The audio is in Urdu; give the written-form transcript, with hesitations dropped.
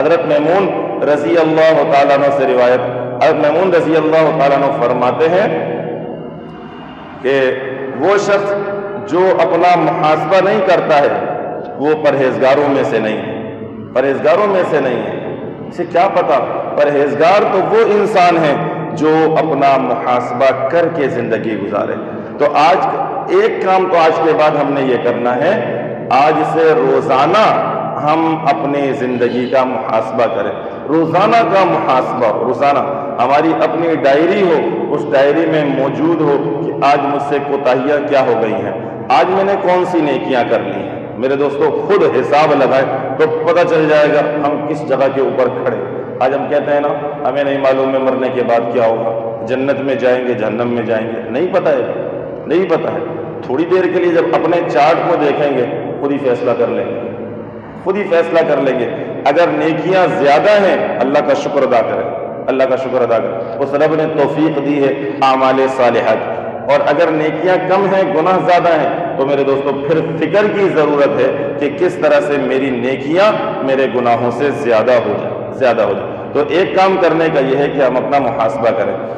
حضرت میمون رضی اللہ تعالیٰ عنہ سے روایت، حضرت میمون رضی اللہ تعالیٰ عنہ فرماتے ہیں کہ وہ شخص جو اپنا محاسبہ نہیں کرتا ہے وہ پرہیزگاروں میں سے نہیں ہے، پرہیزگاروں میں سے نہیں ہے۔ اسے کیا پتا، پرہیزگار تو وہ انسان ہے جو اپنا محاسبہ کر کے زندگی گزارے۔ تو آج ایک کام تو آج کے بعد ہم نے یہ کرنا ہے، آج سے روزانہ ہم اپنی زندگی کا محاسبہ کریں، روزانہ کا محاسبہ، روزانہ ہماری اپنی ڈائری ہو، اس ڈائری میں موجود ہو کہ آج مجھ سے کوتاہیاں کیا ہو گئی ہیں، آج میں نے کون سی نیکیاں کر لی ہیں۔ میرے دوستو خود حساب لگائیں تو پتہ چل جائے گا ہم کس جگہ کے اوپر کھڑے۔ آج ہم کہتے ہیں نا ہمیں نہیں معلوم ہے مرنے کے بعد کیا ہوگا، جنت میں جائیں گے جہنم میں جائیں گے، نہیں پتہ ہے، نہیں پتہ ہے۔ تھوڑی دیر کے لیے جب اپنے چارٹ کو دیکھیں گے خود ہی فیصلہ کر لیں گے، خود ہی فیصلہ کر لیں گے۔ اگر نیکیاں زیادہ ہیں اللہ کا شکر ادا کریں، اللہ کا شکر ادا کریں، اس رب نے توفیق دی ہے اعمال صالحات۔ اور اگر نیکیاں کم ہیں، گناہ زیادہ ہیں، تو میرے دوستو پھر فکر کی ضرورت ہے کہ کس طرح سے میری نیکیاں میرے گناہوں سے زیادہ ہو جائیں، زیادہ ہو جائیں۔ تو ایک کام کرنے کا یہ ہے کہ ہم اپنا محاسبہ کریں۔